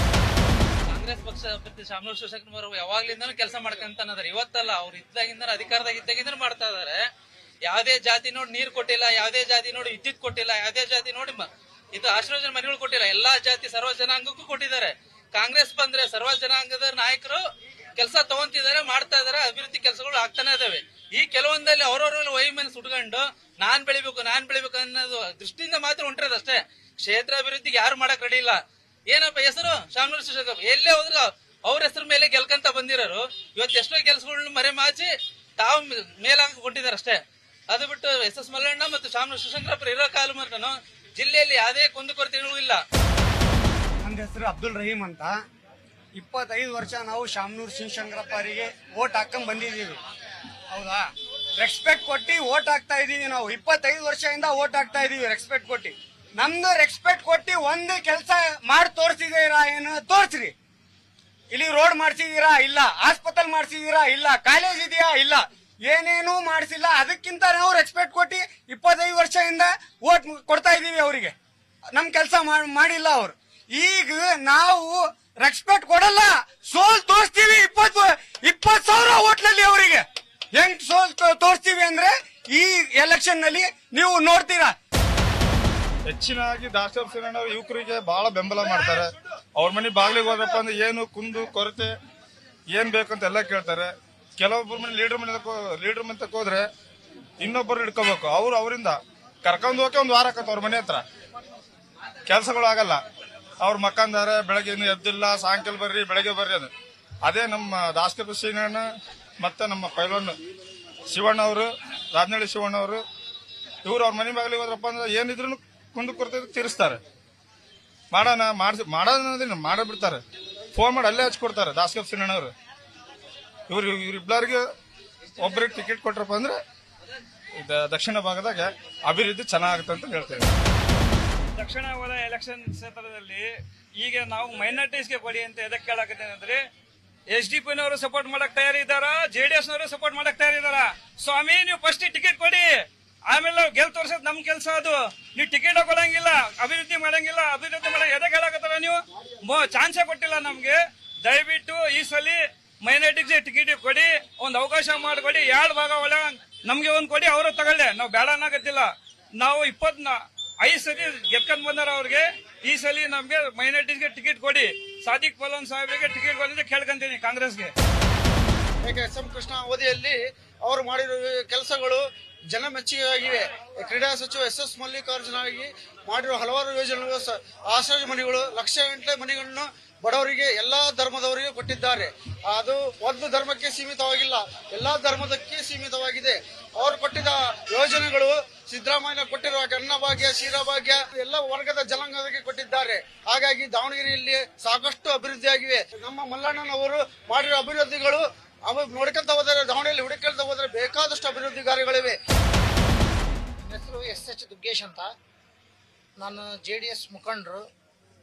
ಕಾಂಗ್ರೆಸ್ ಪಕ್ಷ ಶಾಮನೂರು ಶಿವಶಂಕರ್ ಅವರು ಯಾವಾಗ್ಲಿಂದನೂ ಕೆಲಸ ಮಾಡ್ಕೊಂತ ಇವತ್ತಲ್ಲ, ಅವ್ರು ಇದ್ದಾಗಿಂದ ಅಧಿಕಾರದಾಗ ಮಾಡ್ತಾ ಇದಾರೆ. ಯಾವ್ದೇ ಜಾತಿ ನೋಡಿ ನೀರು ಕೊಟ್ಟಿಲ್ಲ, ಯಾವ್ದೇ ಜಾತಿ ನೋಡಿ ವಿದ್ಯುತ್ ಕೊಟ್ಟಿಲ್ಲ, ಯಾವ್ದೇ ಜಾತಿ ನೋಡಿ ಇದು ಆಶ್ರಯ ಮನೆಗಳು ಕೊಟ್ಟಿಲ್ಲ. ಎಲ್ಲಾ ಜಾತಿ ಸರ್ವ ಜನಾಂಗಕ್ಕೂ ಕೊಟ್ಟಿದ್ದಾರೆ. ಕಾಂಗ್ರೆಸ್ ಬಂದ್ರೆ ಸರ್ವ ಜನಾಂಗದ ನಾಯಕರು ಕೆಲಸ ತಗೊಂತಿದ್ದಾರೆ, ಮಾಡ್ತಾ ಇದಾರೆ. ಅಭಿವೃದ್ಧಿ ಕೆಲಸಗಳು ಆಗ್ತಾನೆ ಇದಾವೆ. ಈ ಕೆಲವೊಂದಲ್ಲಿ ಅವ್ರವ್ರ ವೈಮನಸ್ ಉಟ್ಕೊಂಡು ನಾನ್ ಬೆಳಿಬೇಕು ಅನ್ನೋದು ದೃಷ್ಟಿಯಿಂದ ಮಾತ್ರ ಹೊಂಟಿರೋದಷ್ಟೇ. ಕ್ಷೇತ್ರ ಅಭಿವೃದ್ಧಿಗೆ ಯಾರು ಮಾಡಕ್ ರೆಡಿ ಇಲ್ಲ. ಏನಪ್ಪ ಹೆಸರು ಶಾಮನೂರು ಶಿವಶಂಕರ್, ಎಲ್ಲೇ ಹೋದ್ರು ಅವ್ರ ಹೆಸರು ಮೇಲೆ ಗೆಲ್ಕಂತ ಬಂದಿರೋರು. ಇವತ್ತು ಎಷ್ಟೋ ಕೆಲಸಗಳನ್ನ ಮರೆ ಮಾಚಿ ತಾವು ಮೇಲಾಗಿ ಕೊಟ್ಟಿದ್ದಾರೆ ಅಷ್ಟೇ. ಅದು ಬಿಟ್ಟು SS ಮಲ್ಲಣ್ಣ ಮತ್ತು ಶಾಮನೂರು ಶಿವಶಂಕರಪ್ಪ ಇರೋ ಕಾಲ ಮಾತ್ರನು ಜಿಲ್ಲೆಯಲ್ಲಿ ಯಾವುದೇ ಕುಂದುಕೊರತೆಗಳು ಇಲ್ಲ.
ನನ್ನ ಹೆಸರು ಅಬ್ದುಲ್ ರಹೀಂ ಅಂತ. 25 ವರ್ಷ ನಾವು ಶಾಮನೂರು ಶಿವಶಂಕರಪ್ಪ ಅವರಿಗೆ ವೋಟ್ ಹಾಕೊಂಡ್ ಬಂದಿದ್ದೀವಿ. ಹೌದಾ, ರೆಸ್ಪೆಕ್ಟ್ ಕೊಟ್ಟು ವೋಟ್ ಹಾಕ್ತಾ ಇದೀವಿ. ನಾವು 25 ವರ್ಷದಿಂದ ವೋಟ್ ಹಾಕ್ತಾ ಇದೀವಿ ರೆಸ್ಪೆಕ್ಟ್ ಕೊಟ್ಟು. ನಮ್ದು ರೆಸ್ಪೆಕ್ಟ್ ಕೊಟ್ಟು ಒಂದು ಕೆಲಸ ಮಾಡಿ ತೋರಿಸಿದೀರಾ? ಏನು ತೋರ್ಸ್ರಿ. ಇಲ್ಲಿ ರೋಡ್ ಮಾಡ್ಸಿದೀರಾ? ಇಲ್ಲ. ಆಸ್ಪತ್ರೆ ಮಾಡ್ಸಿದೀರಾ? ಇಲ್ಲ. ಕಾಲೇಜ್ ಇದೆಯಾ? ಇಲ್ಲ. ಏನೇನೂ ಮಾಡಿಸಿಲ್ಲ. ಅದಕ್ಕಿಂತ ನಾವು ರೆಸ್ಪೆಕ್ಟ್ ಕೊಟ್ಟು 25 ವರ್ಷದಿಂದ ವೋಟ್ ಕೊಡ್ತಾ ಇದೀವಿ ಅವರಿಗೆ. ನಮ್ ಕೆಲಸ ಮಾಡಿಲ್ಲ ಅವರು. ಈಗ ನಾವು ರೆಸ್ಪೆಕ್ಟ್ ಕೊಡಲ್ಲ, ಸೋಲ್ ತೋರಿಸ್ತೀವಿ. 20,000 ವೋಟ್ನಲ್ಲಿ ಅವರಿಗೆ ಹೆಂಗ್ ಸೋಲ್ ತೋರಿಸ್ತೀವಿ ಅಂದ್ರೆ ಈ ಎಲೆಕ್ಷನ್ ನಲ್ಲಿ ನೀವು ನೋಡ್ತೀರಾ.
ಹೆಚ್ಚಿನಾಗಿ ದಾಸೋಹ ಸೇನಾ ಯುವಕರಿಗೆ ಬಹಳ ಬೆಂಬಲ ಮಾಡ್ತಾರೆ. ಅವ್ರ ಮನೆ ಬಾಗಿಲಿಗೆ ಹೋದಪ್ಪ ಅಂದ್ರೆ ಏನು ಕುಂದು ಕೊರತೆ ಏನ್ ಬೇಕಂತ ಎಲ್ಲ ಕೇಳ್ತಾರೆ. ಕೆಲವೊಬ್ಬರ ಮನೆ ಲೀಡರ್ ಮನೆ ತಕ್ಕ ಹೋದ್ರೆ ಇನ್ನೊಬ್ಬರು ಹಿಡ್ಕೋಬೇಕು. ಅವರಿಂದ ಕರ್ಕೊಂಡು ಹೋಗಕ್ಕೆ ಒಂದು ವಾರ ಆಕತ್ತೆ. ಅವ್ರ ಮನೆ ಹತ್ರ ಕೆಲಸಗಳು ಆಗಲ್ಲ. ಅವ್ರ ಮಕ್ಕಂದಾರೆ, ಬೆಳಗ್ಗೆ ಇನ್ನು ಎದ್ದಿಲ್ಲ, ಸಾಯಂಕಾಲ ಬರ್ರಿ, ಬೆಳಗ್ಗೆ ಬರ್ರಿ. ಅದು ಅದೇ ನಮ್ಮ ದಾಸಕಪ್ಪ ಶ್ರೀನಣ್ಣ ಮತ್ತೆ ನಮ್ಮ ಪೈಲವಾನ್ ಶಿವಣ್ಣ ಅವರು, ರಾಜನಹಳ್ಳಿ ಶಿವಣ್ಣ ಅವರು, ಇವ್ರು ಅವ್ರ ಮನೆ ಬಾಗಿಲಿಗೆ ಹೋದ್ರಪ್ಪ ಅಂದ್ರೆ ಏನಿದ್ರು ಕುಂದು ಕೊರತೆ ತೀರಿಸ್ತಾರೆ. ಮಾಡೋಣ ಮಾಡಬಿಡ್ತಾರೆ. ಫೋನ್ ಮಾಡಿ ಅಲ್ಲೇ ಹಚ್ಕೊಡ್ತಾರೆ ದಾಸಕಪ್ಪ ಶ್ರೀನಣ್ಣ ಅವರು. ಇವರಿಬ್ಬರಿಗೆ ಒಬ್ಬರಿಗೆ ಟಿಕೆಟ್ ಕೊಟ್ರಪ್ಪ ಅಂದ್ರೆ ದಕ್ಷಿಣ ಭಾಗದಾಗ ಅಭಿವೃದ್ಧಿ ಚೆನ್ನಾಗುತ್ತೆ ಅಂತ ಹೇಳ್ತೇವೆ.
ದಕ್ಷಿಣ ವಲಯ ಎಲೆಕ್ಷನ್ ಕ್ಷೇತ್ರದಲ್ಲಿ ಈಗ ನಾವು ಮೈನಾರಿಟೀಸ್ಗೆ ಕೊಡಿ ಅಂತ ಎದಕ್ಕೆ ಕೇಳಾಕತ್ತೇನೆ ಅಂದ್ರೆ, SDP ನವರು ಸಪೋರ್ಟ್ ಮಾಡಕ್ ತಯಾರಿದ್ದಾರ, JDS ನವರು ಸಪೋರ್ಟ್ ಮಾಡಕ್ ತಯಾರಿದ್ದಾರ. ಸ್ವಾಮಿ, ನೀವು ಫಸ್ಟ್ ಟಿಕೆಟ್ ಕೊಡಿ, ಆಮೇಲೆ ನಾವು ಗೆಲ್ ತೋರ್ಸೋದು ನಮ್ ಕೆಲಸ. ಅದು ನೀವು ಟಿಕೆಟ್ ಕೊಡಂಗಿಲ್ಲ, ಅಭಿವೃದ್ಧಿ ಮಾಡಂಗಿಲ್ಲ. ಎದಕ್ಕೆ ಹೇಳಕತ್ತಾರ? ನೀವು ಚಾನ್ಸೇ ಕೊಟ್ಟಿಲ್ಲ ನಮ್ಗೆ. ದಯವಿಟ್ಟು ಈ ಸಲ ಮೈನಾರಿಟಿಗೆ ಟಿಕೆಟ್ ಕೊಡಿ, ಒಂದ್ ಅವಕಾಶ ಮಾಡಿಕೊಡಿ. 2 ಭಾಗ ಒಳ ನಮ್ಗೆ ಒಂದ್ ಕೊಡಿ, ಅವರು ತಗೊಳ್ಳಿ. ನಾವು ಬೇಡ ಅನ್ನಕತ್ತಿಲ್ಲ. ನಾವು 25 ಸಲ ಗೆದ್ಕೊಂಡ್ ಬಂದಾರ ಅವ್ರಿಗೆ. ಈ ಸಲ ನಮ್ಗೆ ಮೈನಾರಿಟಿಗೆ ಟಿಕೆಟ್ ಕೊಡಿ. ಸಾದಿಕ್ ಪಲ್ವಾನ್ ಸಾಹೇಬ್ರಿಗೆ ಟಿಕೆಟ್ ಕೊಡಿ ಕೇಳ್ಕೊಂತೀನಿ ಕಾಂಗ್ರೆಸ್ಗೆ.
SM ಕೃಷ್ಣ ಅವಧಿಯಲ್ಲಿ ಅವರು ಮಾಡಿರೋ ಕೆಲಸಗಳು ಜನಮೆಚ್ಚುಗೆಯಾಗಿವೆ. ಕ್ರೀಡಾ ಸಚಿವ SS ಮಲ್ಲಿಕಾರ್ಜುನ ಆಗಿ ಮಾಡಿರೋ ಹಲವಾರು ಯೋಜನೆಗಳು, ಆಶ್ರಯ ಮನೆಗಳು, ಲಕ್ಷಗಟ್ಟಲೆ ಮನೆಗಳನ್ನು ಬಡವರಿಗೆ, ಎಲ್ಲಾ ಧರ್ಮದವರಿಗೆ ಕೊಟ್ಟಿದ್ದಾರೆ. ಅದು ಒಂದು ಧರ್ಮಕ್ಕೆ ಸೀಮಿತವಾಗಿಲ್ಲ, ಎಲ್ಲಾ ಧರ್ಮದಕ್ಕೆ ಸೀಮಿತವಾಗಿದೆ. ಅವರು ಕೊಟ್ಟಿದ್ದ ಯೋಜನೆಗಳು, ಸಿದ್ದರಾಮಯ್ಯ ಕೊಟ್ಟಿರುವ ಅನ್ನಭಾಗ್ಯ, ಕ್ಷೀರಭಾಗ್ಯ ಎಲ್ಲ ವರ್ಗದ ಜನಾಂಗಕ್ಕೆ ಕೊಟ್ಟಿದ್ದಾರೆ. ಹಾಗಾಗಿ ದಾವಣಗೆರೆಯಲ್ಲಿ ಸಾಕಷ್ಟು ಅಭಿವೃದ್ಧಿಯಾಗಿವೆ. ನಮ್ಮ ಮಲ್ಲಣ್ಣನವರು ಮಾಡಿರೋ ಅಭಿವೃದ್ಧಿಗಳು ನೋಡ್ಕೊಂತ ಹೋದರೆ, ದಾವಣಗೆರೆಯಲ್ಲಿ ಹುಡುಕೊಂತ ಹೋದರೆ ಬೇಕಾದಷ್ಟು ಅಭಿವೃದ್ಧಿ ಕಾರ್ಯಗಳಿವೆ.
ನನ್ನ ಹೆಸರು SH ದುಗ್ಗೇಶ್ ಅಂತ. ನಾನು JDS ಮುಖಂಡರು,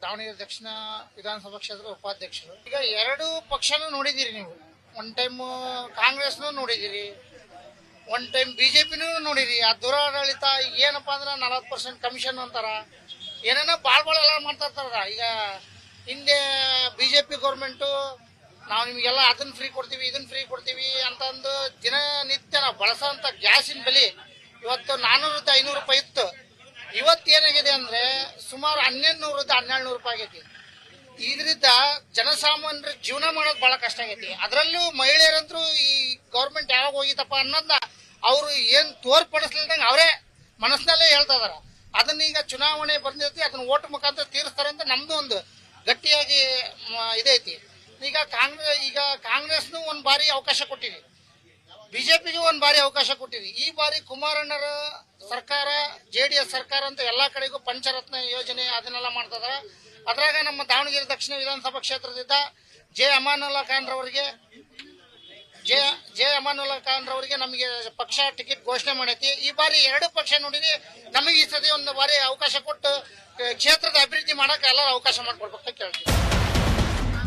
ದಾವಣಗೆರೆ ದಕ್ಷಿಣ ವಿಧಾನಸಭಾ ಕ್ಷೇತ್ರದ ಉಪಾಧ್ಯಕ್ಷರು. ಈಗ 2 ಪಕ್ಷನೂ ನೋಡಿದಿರಿ ನೀವು. ಒನ್ ಟೈಮ್ ಕಾಂಗ್ರೆಸ್ನೂ ನೋಡಿದಿರಿ, ಒನ್ ಟೈಮ್ BJPನೂ ನೋಡಿರಿ. ಆ ದುರಾಡಳಿತ ಏನಪ್ಪಾ ಅಂದ್ರೆ 40% ಕಮಿಷನ್ ಅಂತಾರ, ಏನೇನೋ ಭಾಳ ಎಲ್ಲ ಮಾಡ್ತಾ ಇರ್ತಾರ. ಈಗ ಹಿಂದೆ BJP ಗೌರ್ಮೆಂಟು ನಾವು ನಿಮಗೆಲ್ಲ ಅದನ್ನ ಫ್ರೀ ಕೊಡ್ತೀವಿ, ಇದನ್ನ ಫ್ರೀ ಕೊಡ್ತೀವಿ ಅಂತಂದು ದಿನನಿತ್ಯ ನಾವು ಬಳಸೋಂಥ ಗ್ಯಾಸಿನ ಬೆಲೆ ಇವತ್ತು 400 500 ರೂಪಾಯಿ ಇತ್ತು. ಇವತ್ತು ಏನಾಗಿದೆ ಅಂದ್ರೆ ಸುಮಾರು 1100 1700 ರೂಪಾಯಿ ಆಗೈತಿ. ಇದರಿಂದ ಜನಸಾಮಾನ್ಯರ ಜೀವನ ಮಾಡೋದು ಬಹಳ ಕಷ್ಟ ಆಗೈತಿ. ಅದರಲ್ಲೂ ಮಹಿಳೆಯರಂತರೂ ಈ ಗೌರ್ಮೆಂಟ್ ಯಾವಾಗ ಹೋಗಿತ್ತಪ್ಪ ಅನ್ನೋದನ್ನ ಅವರು ಏನ್ ತೋರ್ಪಡಿಸ್ಲಿಲ್ದಂಗೆ ಅವರೇ ಮನಸ್ಸಿನಲ್ಲೇ ಹೇಳ್ತಾ ಇದಾರ. ಅದನ್ನ ಈಗ ಚುನಾವಣೆ ಬಂದಿರ್ತಿ, ಅದನ್ನ ಓಟ್ ಮುಖಾಂತರ ತೀರಿಸ್ತಾರೆ ಅಂತ ನಮ್ದು ಒಂದು ಗಟ್ಟಿಯಾಗಿ ಇದೈತಿ. ಈಗ ಕಾಂಗ್ರೆಸ್ನು ಒಂದ್ ಬಾರಿ ಅವಕಾಶ ಕೊಟ್ಟಿವಿ. ಬಿಜೆಪಿಗೆ ಒಂದು ಬಾರಿ ಅವಕಾಶ ಕೊಟ್ಟಿದ್ವಿ. ಈ ಬಾರಿ ಕುಮಾರಣ್ಣರ ಸರ್ಕಾರ, JDS ಸರ್ಕಾರ ಅಂತ ಎಲ್ಲಾ ಕಡೆಗೂ ಪಂಚರತ್ನ ಯೋಜನೆ ಅದನ್ನೆಲ್ಲ ಮಾಡ್ತಾ ಇದಾರೆ. ಅದ್ರಾಗ ನಮ್ಮ ದಾವಣಗೆರೆ ದಕ್ಷಿಣ ವಿಧಾನಸಭಾ ಕ್ಷೇತ್ರದಿಂದ ಜೆ ಅಮಾನುಲ್ಲಾ ಖಾನ್ ರವರಿಗೆ ನಮಗೆ ಪಕ್ಷ ಟಿಕೆಟ್ ಘೋಷಣೆ ಮಾಡೈತಿ. ಈ ಬಾರಿ 2 ಪಕ್ಷ ನೋಡಿದ್ವಿ. ನಮಗೆ ಈ ಸತಿ ಒಂದು ಬಾರಿ ಅವಕಾಶ ಕೊಟ್ಟು ಕ್ಷೇತ್ರದ ಅಭಿವೃದ್ಧಿ ಮಾಡಕ್ಕೆ ಎಲ್ಲರೂ ಅವಕಾಶ ಮಾಡಿಕೊಡ್ಬೇಕು ಕೇಳ್ತೀವಿ.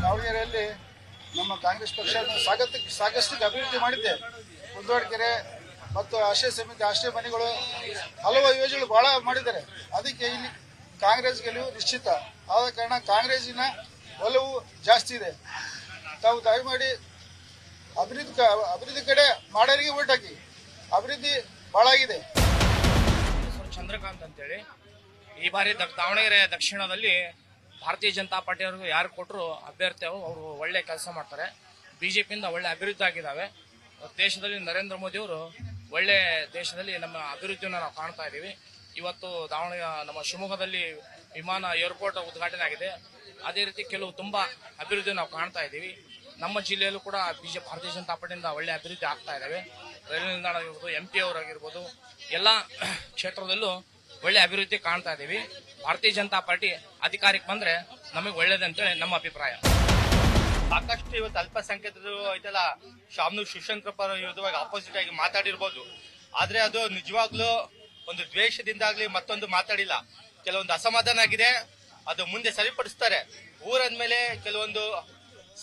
ದಾವಣಗೆರೆಯಲ್ಲಿ ನಮ್ಮ ಕಾಂಗ್ರೆಸ್ ಪಕ್ಷ ಸಾಕಷ್ಟು ಅಭಿವೃದ್ಧಿ ಮಾಡಿದ್ದೆ. ಕುಂದವಾಡಕೆರೆ ಮತ್ತು ಆಶ್ರಯ ಸಮಿತಿ, ಆಶ್ರಯ ಮನೆಗಳು, ಹಲವು ಯೋಜನೆಗಳು ಬಹಳ ಮಾಡಿದ್ದಾರೆ. ಅದಕ್ಕೆ ಇಲ್ಲಿ ಕಾಂಗ್ರೆಸ್ ಗೆಲುವು ನಿಶ್ಚಿತ. ಆದ ಕಾರಣ ಕಾಂಗ್ರೆಸ್ಸಿನ ಒಲವು ಜಾಸ್ತಿ ಇದೆ. ತಾವು ದಯಮಾಡಿ ಅಭಿವೃದ್ಧಿ ಕಡೆ ಮಾಡೋರಿಗೆ ಓಟ್ ಹಾಕಿ. ಅಭಿವೃದ್ಧಿ ಬಹಳ ಆಗಿದೆ.
ಚಂದ್ರಕಾಂತ್ ಅಂತೇಳಿ ಈ ಬಾರಿ ದಾವಣಗೆರೆ ದಕ್ಷಿಣದಲ್ಲಿ ಭಾರತೀಯ ಜನತಾ ಪಾರ್ಟಿಯವ್ರಿಗೆ ಯಾರು ಕೊಟ್ಟರು ಅಭ್ಯರ್ಥಿ ಅವರು ಒಳ್ಳೆ ಕೆಲಸ ಮಾಡ್ತಾರೆ. ಬಿಜೆಪಿಯಿಂದ ಒಳ್ಳೆ ಅಭಿವೃದ್ಧಿ ಆಗಿದ್ದಾವೆ. ದೇಶದಲ್ಲಿ ನರೇಂದ್ರ ಮೋದಿ ಅವರು ಒಳ್ಳೆ ದೇಶದಲ್ಲಿ ನಮ್ಮ ಅಭಿವೃದ್ಧಿಯನ್ನು ನಾವು ಕಾಣ್ತಾ ಇದ್ದೀವಿ. ಇವತ್ತು ದಾವಣಗೆರೆ ನಮ್ಮ ಶಿವಮೊಗ್ಗದಲ್ಲಿ ವಿಮಾನ ಏರ್ಪೋರ್ಟ್ ಉದ್ಘಾಟನೆ ಆಗಿದೆ. ಅದೇ ರೀತಿ ಕೆಲವು ತುಂಬಾ ಅಭಿವೃದ್ಧಿ ನಾವು ಕಾಣ್ತಾ ಇದ್ದೀವಿ. ನಮ್ಮ ಜಿಲ್ಲೆಯಲ್ಲೂ ಕೂಡ ಭಾರತೀಯ ಜನತಾ ಪಾರ್ಟಿಯಿಂದ ಒಳ್ಳೆ ಅಭಿವೃದ್ಧಿ ಆಗ್ತಾ ಇದ್ದಾವೆ. ರೈಲು ನಿಲ್ದಾಣ ಆಗಿರ್ಬೋದು, MP ಅವರಾಗಿರ್ಬೋದು, ಎಲ್ಲ ಕ್ಷೇತ್ರದಲ್ಲೂ ಒಳ್ಳೆ ಅಭಿವೃದ್ಧಿ ಕಾಣ್ತಾ ಇದ್ದೀವಿ. ಭಾರತೀಯ ಜನತಾ ಪಾರ್ಟಿ ಅಧಿಕಾರಕ್ಕೆ ಬಂದ್ರೆ ನಮಗೆ ಒಳ್ಳೇದಂತೇಳಿ ನಮ್ಮ ಅಭಿಪ್ರಾಯ.
ಸಾಕಷ್ಟು ಇವತ್ತು ಅಲ್ಪಸಂಖ್ಯಾತರು ಐತಲ್ಲ, ಶಾಮನೂರ್ ಶಿವಶಂಕರಪ್ಪ ವಿರುದ್ಧವಾಗಿ ಆಪೋಸಿಟ್ ಆಗಿ ಮಾತಾಡಿರ್ಬೋದು. ಆದ್ರೆ ಅದು ನಿಜವಾಗ್ಲೂ ಒಂದು ದ್ವೇಷದಿಂದಾಗ್ಲಿ ಮತ್ತೊಂದು ಮಾತಾಡಿಲ್ಲ. ಕೆಲವೊಂದು ಅಸಮಾಧಾನ ಆಗಿದೆ, ಅದು ಮುಂದೆ ಸರಿಪಡಿಸ್ತಾರೆ. ಊರಂದ್ಮೇಲೆ ಕೆಲವೊಂದು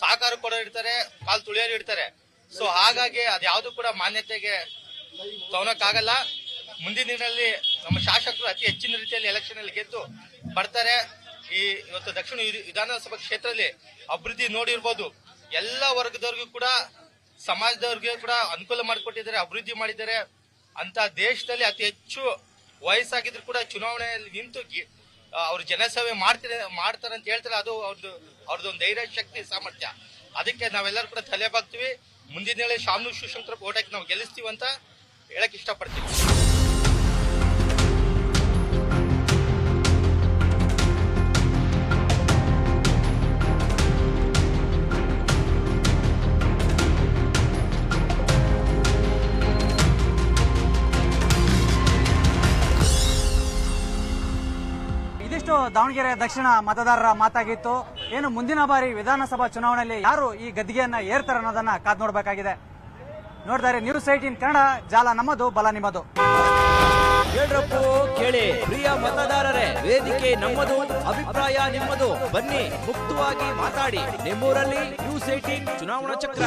ಸಹಕಾರ ಕೊಡೋರು ಇರ್ತಾರೆ, ಕಾಲು ತುಳಿಯೋರು ಇರ್ತಾರೆ. ಸೊ ಹಾಗಾಗಿ ಅದ್ಯಾವುದು ಕೂಡ ಮಾನ್ಯತೆಗೆ ತಗೊಳಕ್ಕಾಗಲ್ಲ. ಮುಂದಿನ ದಿನದಲ್ಲಿ ನಮ್ಮ ಶಾಸಕರು ಅತಿ ಹೆಚ್ಚಿನ ರೀತಿಯಲ್ಲಿ ಎಲೆಕ್ಷನ್ ಅಲ್ಲಿ ಗೆದ್ದು ಬರ್ತಾರೆ. ಇವತ್ತು ದಕ್ಷಿಣ ವಿಧಾನಸಭಾ ಕ್ಷೇತ್ರದಲ್ಲಿ ಅಭಿವೃದ್ಧಿ ನೋಡಿರ್ಬೋದು. ಎಲ್ಲ ವರ್ಗದವ್ರಿಗೂ ಕೂಡ, ಸಮಾಜದವ್ರಿಗೆ ಕೂಡ ಅನುಕೂಲ ಮಾಡಿಕೊಟ್ಟಿದ್ದಾರೆ, ಅಭಿವೃದ್ಧಿ ಮಾಡಿದ್ದಾರೆ. ಅಂತ ದೇಶದಲ್ಲಿ ಅತಿ ಹೆಚ್ಚು ವಯಸ್ಸಾಗಿದ್ರು ಕೂಡ ಚುನಾವಣೆಯಲ್ಲಿ ನಿಂತು ಅವ್ರು ಜನಸೇವೆ ಮಾಡ್ತಾರೆ ಅಂತ ಹೇಳ್ತಾರೆ. ಅದು ಅವ್ರದ್ದೊಂದು ಧೈರ್ಯ, ಶಕ್ತಿ, ಸಾಮರ್ಥ್ಯ. ಅದಕ್ಕೆ ನಾವೆಲ್ಲರೂ ಕೂಡ ತಲೆ ಬಾಗ್ತೀವಿ. ಮುಂದಿನ ವೇಳೆ ಶಾಮನೂರ್ ಶಿವಶಂಕರಪ್ಪ ಓಟಕ್ಕೆ ನಾವು ಗೆಲ್ಲಿಸ್ತೀವಿ ಅಂತ ಹೇಳಕ್ ಇಷ್ಟಪಡ್ತೀವಿ.
ಇದಿಷ್ಟು ದಾವಣಗೆರೆ ದಕ್ಷಿಣ ಮತದಾರರ ಮಾತಾಗಿತ್ತು. ಏನು ಮುಂದಿನ ಬಾರಿ ವಿಧಾನಸಭಾ ಚುನಾವಣೆಯಲ್ಲಿ ಯಾರು ಈ ಗದ್ದಿಗೆಯನ್ನ ಏರ್ತಾರೆ ಅನ್ನೋದನ್ನ ಕಾದ್ ನೋಡ್ಬೇಕಾಗಿದೆ. ನೋಡ್ತಾರೆ ನ್ಯೂಸ್ 18 ಕನ್ನಡ, ಜಾಲ ನಮ್ಮದು, ಬಲ ನಿಮ್ಮದು.
ಕೇಳ್ರಪ್ಪೋ ಕೇಳಿ ಪ್ರಿಯ ಮತದಾರರೇ, ವೇದಿಕೆ ನಮ್ಮದು, ಅಭಿಪ್ರಾಯ ನಿಮ್ಮದು. ಬನ್ನಿ ಮುಕ್ತವಾಗಿ ಮಾತಾಡಿ. ನಿಮ್ಮೂರಲ್ಲಿ ನ್ಯೂಸ್ 18 ಚುನಾವಣಾ ಚಕ್ರ.